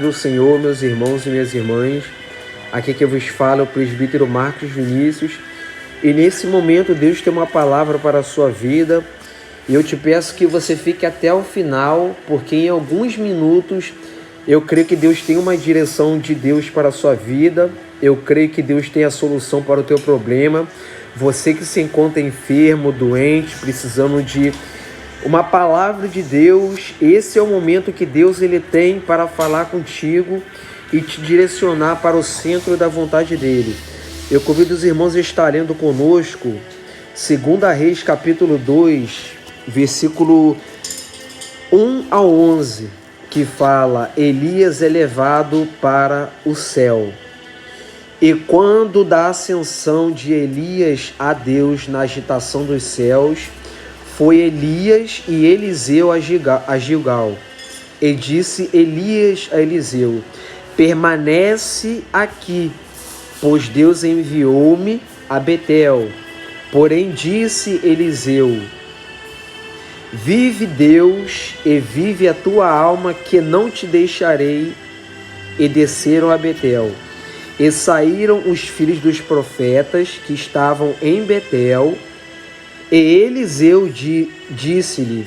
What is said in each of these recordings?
do Senhor, meus irmãos e minhas irmãs, aqui que eu vos falo é o presbítero Marcos Vinícius, e nesse momento Deus tem uma palavra para a sua vida, e eu te peço que você fique até o final, porque em alguns minutos eu creio que Deus tem uma direção de Deus para a sua vida, eu creio que Deus tem a solução para o teu problema. Você que se encontra enfermo, doente, precisando de uma palavra de Deus, esse é o momento que Deus ele tem para falar contigo e te direcionar para o centro da vontade dele. Eu convido os irmãos a estar lendo conosco 2 Reis capítulo 2, versículo 1 ao 11, que fala: Elias é levado para o céu. E quando da ascensão de Elias a Deus na agitação dos céus, foi Elias e Eliseu a Gilgal. E disse Elias a Eliseu: permanece aqui, pois Deus enviou-me a Betel. Porém disse Eliseu: vive Deus e vive a tua alma, que não te deixarei. E desceram a Betel. E saíram os filhos dos profetas que estavam em Betel. E Eliseu disse-lhe: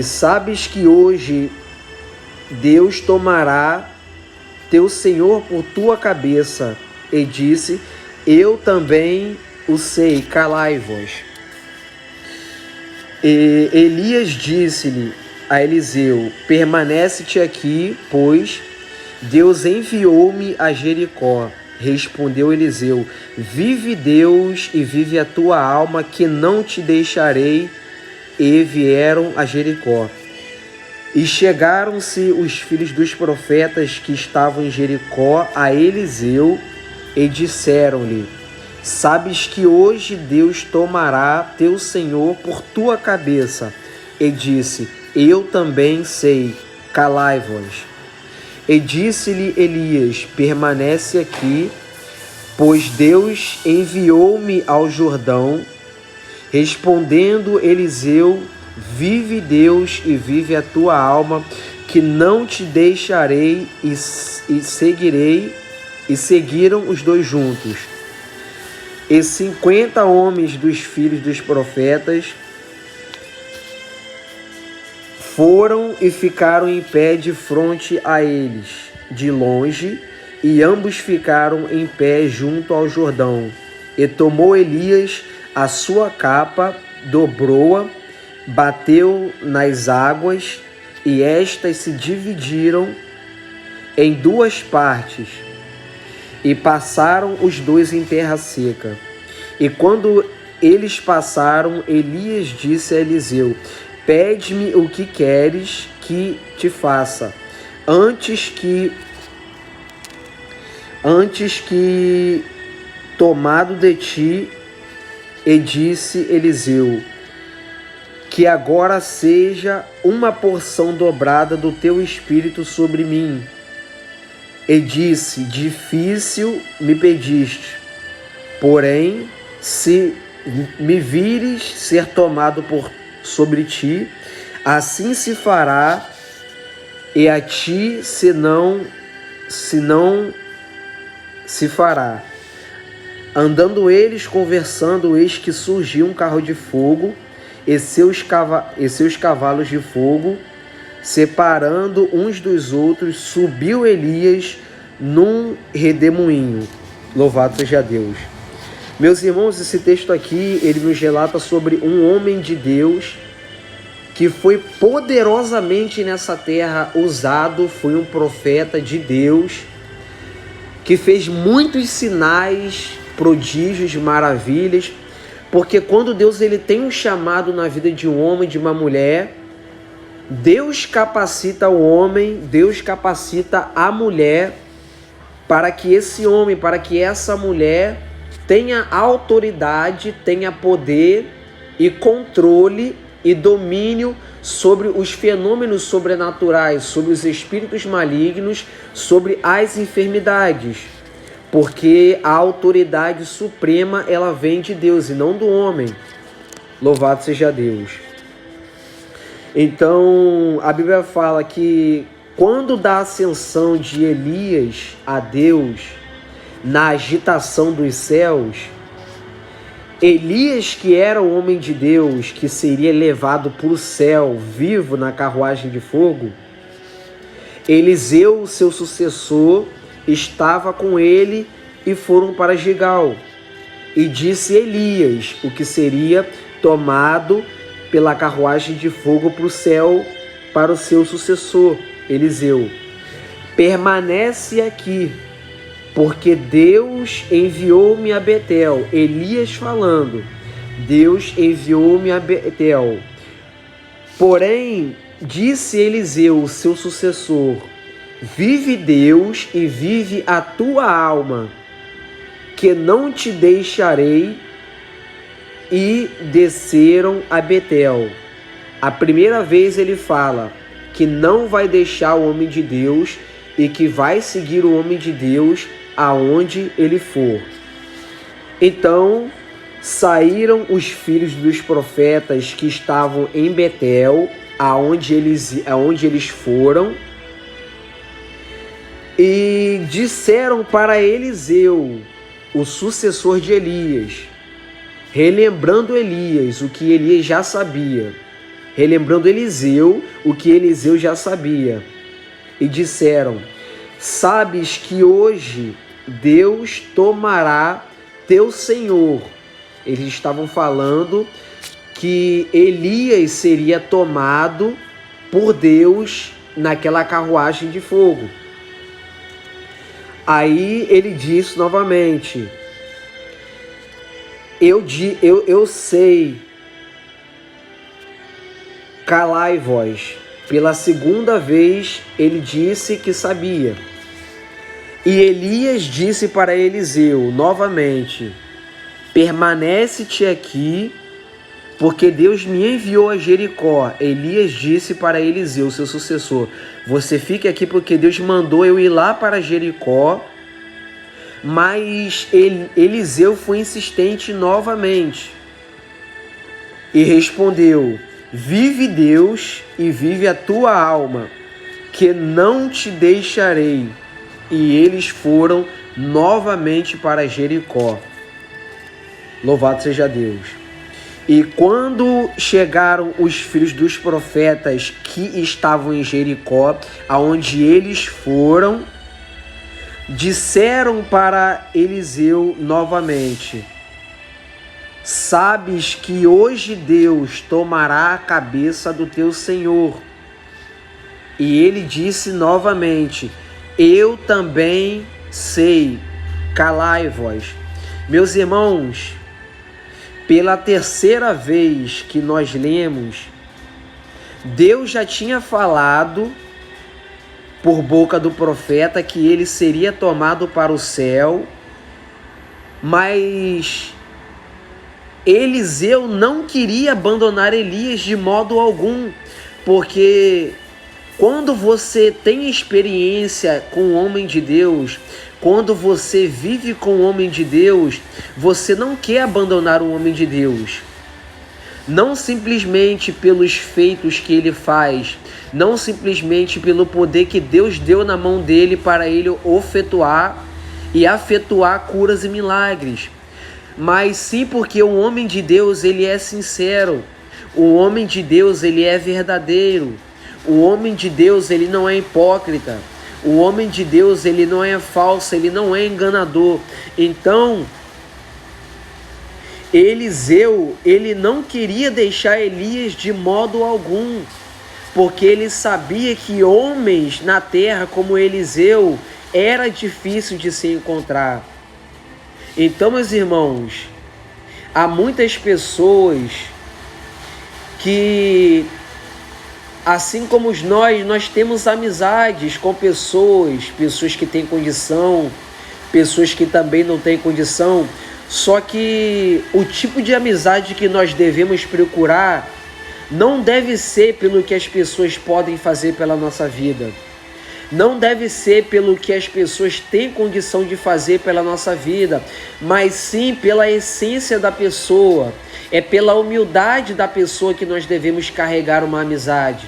sabes que hoje Deus tomará teu senhor por tua cabeça. E disse: eu também o sei, calai-vos. E Elias disse-lhe a Eliseu: permanece-te aqui, pois Deus enviou-me a Jericó. Respondeu Eliseu: vive Deus e vive a tua alma, que não te deixarei. E vieram a Jericó. E chegaram-se os filhos dos profetas que estavam em Jericó a Eliseu e disseram-lhe: sabes que hoje Deus tomará teu senhor por tua cabeça. E disse: eu também sei, calai-vos. E disse-lhe Elias: permanece aqui, pois Deus enviou-me ao Jordão. Respondendo Eliseu: vive Deus e vive a tua alma, que não te deixarei. E seguirei. E seguiram os dois juntos. E 50 homens dos filhos dos profetas foram e ficaram em pé de frente a eles, de longe, e ambos ficaram em pé junto ao Jordão. E tomou Elias a sua capa, dobrou-a, bateu nas águas, e estas se dividiram em duas partes, e passaram os dois em terra seca. E quando eles passaram, Elias disse a Eliseu: pede-me o que queres que te faça, antes que tomado de ti. E disse Eliseu: que agora seja uma porção dobrada do teu espírito sobre mim. E disse: difícil me pediste, porém, se me vires ser tomado sobre ti, assim se fará, e a ti se não se fará. Andando eles conversando, eis que surgiu um carro de fogo e seus cavalos de fogo, separando uns dos outros, subiu Elias num redemoinho. Louvado seja Deus. Meus irmãos, esse texto aqui, ele nos relata sobre um homem de Deus que foi poderosamente nessa terra usado, foi um profeta de Deus, que fez muitos sinais, prodígios, maravilhas, porque quando Deus ele tem um chamado na vida de um homem, de uma mulher, Deus capacita o homem, Deus capacita a mulher para que esse homem, para que essa mulher tenha autoridade, tenha poder e controle e domínio sobre os fenômenos sobrenaturais, sobre os espíritos malignos, sobre as enfermidades. Porque a autoridade suprema, ela vem de Deus e não do homem. Louvado seja Deus. Então, a Bíblia fala que quando da ascensão de Elias a Deus, na agitação dos céus, Elias, que era o homem de Deus, que seria levado para o céu vivo na carruagem de fogo, Eliseu, seu sucessor, estava com ele e foram para Gigal. E disse Elias, o que seria tomado pela carruagem de fogo para o céu, para o seu sucessor, Eliseu: permanece aqui, porque Deus enviou-me a Betel. Elias falando, Deus enviou-me a Betel. Porém, disse Eliseu, seu sucessor: vive Deus e vive a tua alma, que não te deixarei. E desceram a Betel. A primeira vez ele fala que não vai deixar o homem de Deus e que vai seguir o homem de Deus aonde ele for. Então saíram os filhos dos profetas que estavam em Betel, aonde eles foram, e disseram para Eliseu, o sucessor de Elias, relembrando Elias o que Elias já sabia, relembrando Eliseu o que Eliseu já sabia, e disseram: sabes que hoje Deus tomará teu senhor. Eles estavam falando que Elias seria tomado por Deus naquela carruagem de fogo. Aí ele disse novamente: eu sei, calai-vos. Pela segunda vez ele disse que sabia. E Elias disse para Eliseu novamente: permanece-te aqui, porque Deus me enviou a Jericó. Elias disse para Eliseu, seu sucessor: você fique aqui porque Deus mandou eu ir lá para Jericó. Mas Eliseu foi insistente novamente e respondeu: vive Deus e vive a tua alma, que não te deixarei. E eles foram novamente para Jericó. Louvado seja Deus. E quando chegaram os filhos dos profetas que estavam em Jericó, aonde eles foram, disseram para Eliseu novamente: sabes que hoje Deus tomará a cabeça do teu senhor. E ele disse novamente: eu também sei, calai-vos. Meus irmãos, pela terceira vez que nós lemos, Deus já tinha falado por boca do profeta que ele seria tomado para o céu, mas Eliseu não queria abandonar Elias de modo algum, porque quando você tem experiência com o homem de Deus, quando você vive com o homem de Deus, você não quer abandonar o homem de Deus. Não simplesmente pelos feitos que ele faz, não simplesmente pelo poder que Deus deu na mão dele para ele efetuar e afetuar curas e milagres, mas sim porque o homem de Deus, ele é sincero, o homem de Deus, ele é verdadeiro, o homem de Deus, ele não é hipócrita, o homem de Deus, ele não é falso, ele não é enganador. Então, Eliseu, ele não queria deixar Elias de modo algum, porque ele sabia que homens na terra como Eliseu era difícil de se encontrar. Então, meus irmãos, há muitas pessoas que, assim como nós temos amizades com pessoas que têm condição, pessoas que também não têm condição. Só que o tipo de amizade que nós devemos procurar não deve ser pelo que as pessoas podem fazer pela nossa vida. Não deve ser pelo que as pessoas têm condição de fazer pela nossa vida, mas sim pela essência da pessoa. É pela humildade da pessoa que nós devemos carregar uma amizade.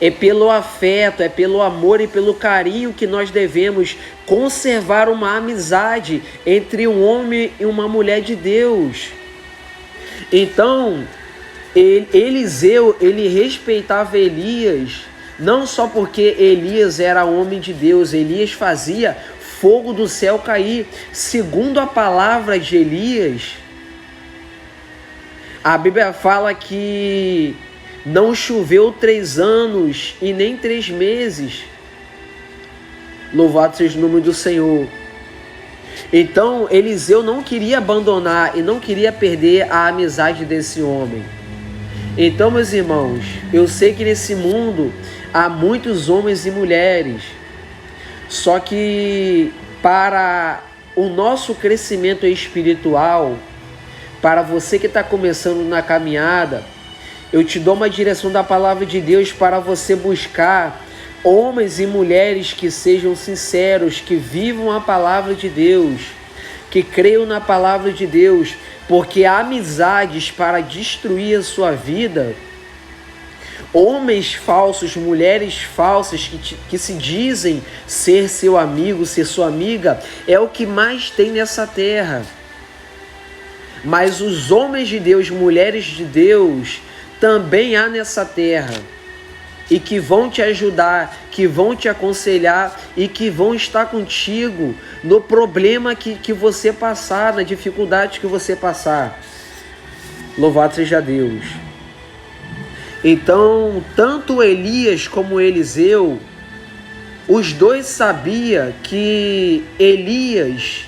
É pelo afeto, é pelo amor e pelo carinho que nós devemos conservar uma amizade entre um homem e uma mulher de Deus. Então, Eliseu, ele respeitava Elias, não só porque Elias era homem de Deus, Elias fazia fogo do céu cair. Segundo a palavra de Elias, a Bíblia fala que não choveu 3 anos e nem 3 meses. Louvado seja o nome do Senhor. Então, Eliseu não queria abandonar e não queria perder a amizade desse homem. Então, meus irmãos, eu sei que nesse mundo há muitos homens e mulheres, só que para o nosso crescimento espiritual, para você que está começando na caminhada, eu te dou uma direção da palavra de Deus para você buscar homens e mulheres que sejam sinceros, que vivam a palavra de Deus, que creiam na palavra de Deus, porque há amizades para destruir a sua vida. Homens falsos, mulheres falsas que se dizem ser seu amigo, ser sua amiga, é o que mais tem nessa terra. Mas os homens de Deus, mulheres de Deus, também há nessa terra, e que vão te ajudar, que vão te aconselhar e que vão estar contigo no problema que você passar, na dificuldade que você passar. Louvado seja Deus. Então, tanto Elias como Eliseu, os dois sabiam que Elias,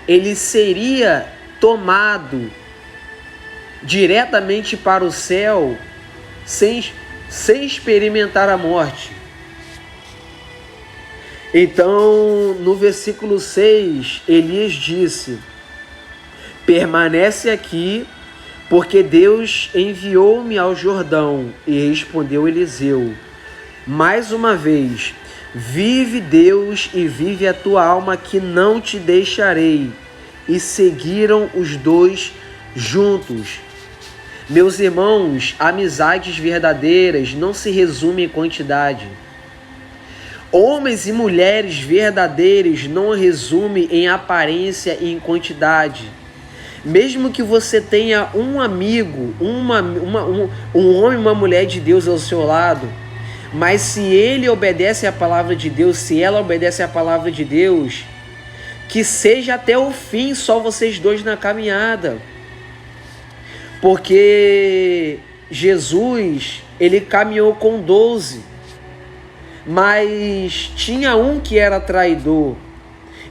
ele seria tomado diretamente para o céu sem experimentar a morte. Então, no versículo 6, Elias disse: permanece aqui, porque Deus enviou-me ao Jordão. E respondeu Eliseu: mais uma vez, vive Deus e vive a tua alma, que não te deixarei. E seguiram os dois juntos. Meus irmãos, amizades verdadeiras não se resumem em quantidade. Homens e mulheres verdadeiros não resumem em aparência e em quantidade. Mesmo que você tenha um amigo, um homem e uma mulher de Deus ao seu lado, mas se ele obedece à palavra de Deus, se ela obedece à palavra de Deus, que seja até o fim só vocês dois na caminhada. Porque Jesus, ele caminhou com 12, mas tinha um que era traidor.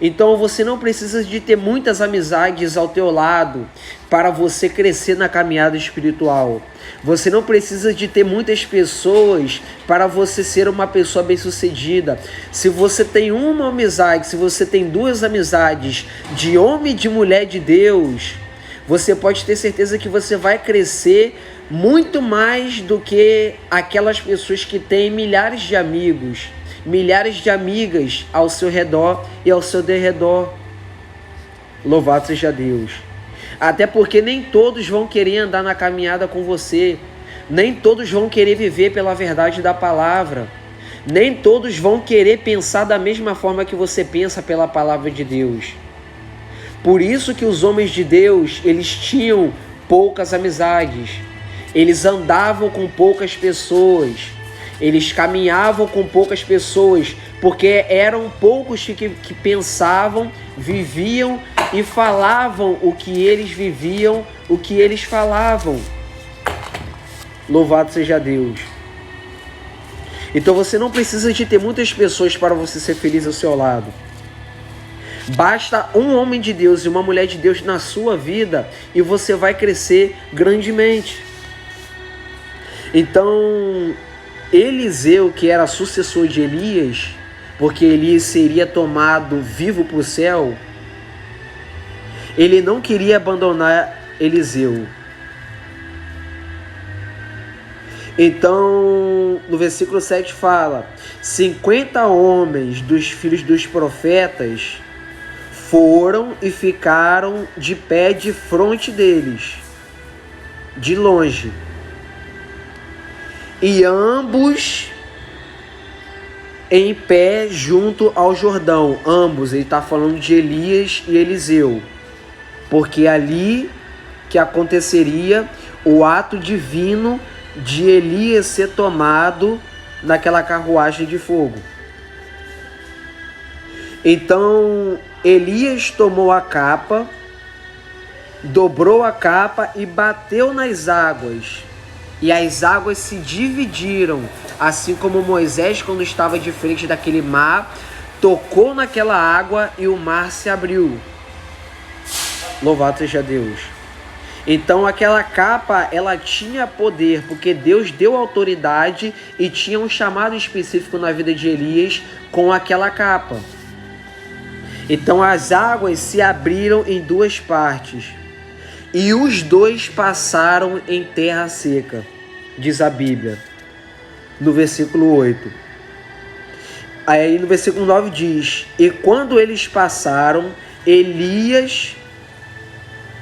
Então você não precisa de ter muitas amizades ao teu lado para você crescer na caminhada espiritual. Você não precisa de ter muitas pessoas para você ser uma pessoa bem-sucedida. Se você tem uma amizade, se você tem 2 amizades de homem e de mulher de Deus, você pode ter certeza que você vai crescer muito mais do que aquelas pessoas que têm milhares de amigos, milhares de amigas ao seu redor e ao seu derredor. Louvado seja Deus. Até porque nem todos vão querer andar na caminhada com você, nem todos vão querer viver pela verdade da palavra, nem todos vão querer pensar da mesma forma que você pensa pela palavra de Deus. Por isso que os homens de Deus, eles tinham poucas amizades, eles andavam com poucas pessoas, eles caminhavam com poucas pessoas, porque eram poucos que pensavam, viviam e falavam o que eles viviam, o que eles falavam. Louvado seja Deus. Então você não precisa de ter muitas pessoas para você ser feliz ao seu lado. Basta um homem de Deus e uma mulher de Deus na sua vida e você vai crescer grandemente. Então, Eliseu, que era sucessor de Elias, porque Elias seria tomado vivo para o céu, ele não queria abandonar Eliseu. Então, no versículo 7 fala: 50 homens dos filhos dos profetas foram e ficaram de pé de fronte deles. de longe. E ambos em pé junto ao Jordão. Ambos, ele está falando de Elias e Eliseu. Porque ali que aconteceria o ato divino de Elias ser tomado naquela carruagem de fogo. Então Elias tomou a capa, dobrou a capa e bateu nas águas. E as águas se dividiram, assim como Moisés, quando estava de frente daquele mar, tocou naquela água e o mar se abriu. Louvado seja Deus. Então aquela capa, ela tinha poder, porque Deus deu autoridade e tinha um chamado específico na vida de Elias com aquela capa. Então as águas se abriram em duas partes. E os dois passaram em terra seca, diz a Bíblia, no versículo 8. Aí no versículo 9 diz: e quando eles passaram, Elias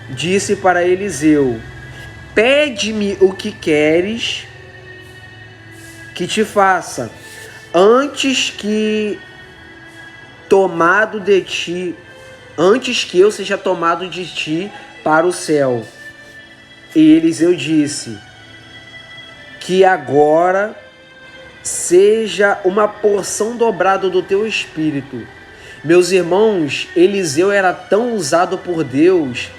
disse para Eliseu: pede-me o que queres que te faça, antes que eu seja tomado de ti para o céu. E Eliseu disse: que agora seja uma porção dobrada do teu espírito. Meus irmãos, Eliseu era tão usado por Deus,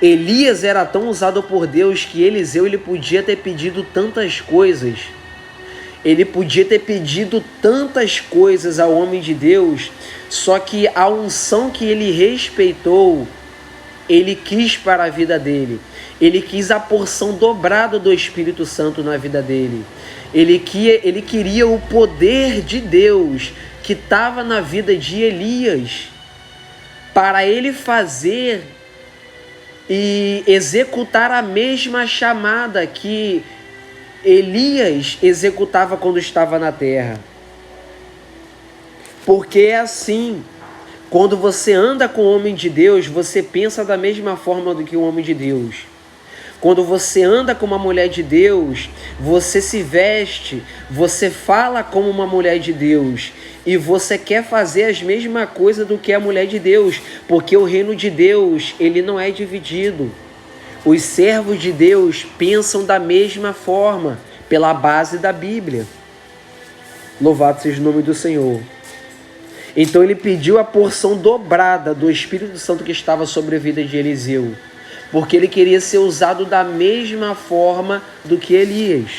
Elias era tão usado por Deus, que Eliseu ele podia ter pedido tantas coisas. Ele podia ter pedido tantas coisas ao homem de Deus, só que a unção que ele respeitou, ele quis para a vida dele. Ele quis a porção dobrada do Espírito Santo na vida dele. Ele queria o poder de Deus que estava na vida de Elias, para ele fazer e executar a mesma chamada que Elias executava quando estava na terra. Porque é assim, quando você anda com o homem de Deus, você pensa da mesma forma do que o homem de Deus. Quando você anda com uma mulher de Deus, você se veste, você fala como uma mulher de Deus, e você quer fazer as mesmas coisas do que a mulher de Deus, porque o reino de Deus, ele não é dividido. Os servos de Deus pensam da mesma forma, pela base da Bíblia. Louvado seja o nome do Senhor. Então ele pediu a porção dobrada do Espírito Santo que estava sobre a vida de Eliseu, porque ele queria ser usado da mesma forma do que Elias.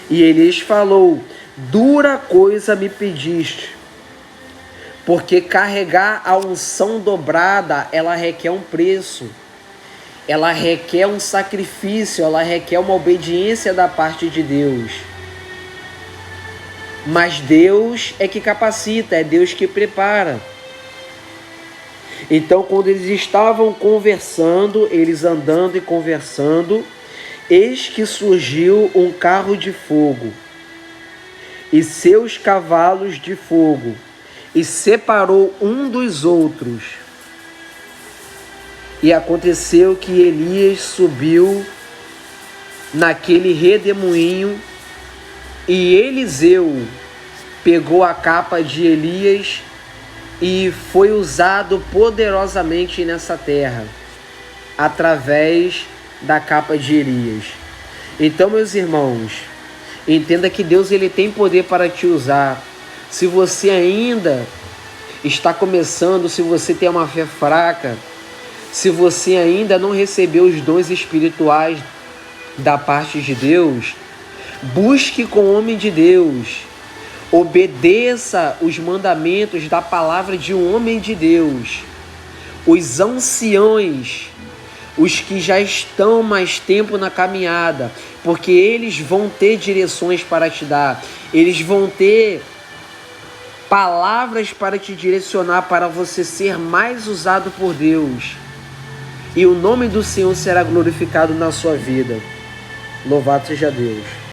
E Elias falou: dura coisa me pediste, porque carregar a unção dobrada, ela requer um preço, ela requer um sacrifício, ela requer uma obediência da parte de Deus. Mas Deus é que capacita, é Deus que prepara. Então, quando eles estavam conversando, eles andando e conversando, eis que surgiu um carro de fogo e seus cavalos de fogo, e separou um dos outros. E aconteceu que Elias subiu naquele redemoinho, e Eliseu pegou a capa de Elias e foi usado poderosamente nessa terra, através da capa de Elias. Então, meus irmãos, entenda que Deus ele tem poder para te usar. Se você ainda está começando, se você tem uma fé fraca, se você ainda não recebeu os dons espirituais da parte de Deus, busque com o homem de Deus, obedeça os mandamentos da palavra de um homem de Deus. Os anciões, os que já estão mais tempo na caminhada, porque eles vão ter direções para te dar, eles vão ter palavras para te direcionar, para você ser mais usado por Deus, e o nome do Senhor será glorificado na sua vida. Louvado seja Deus.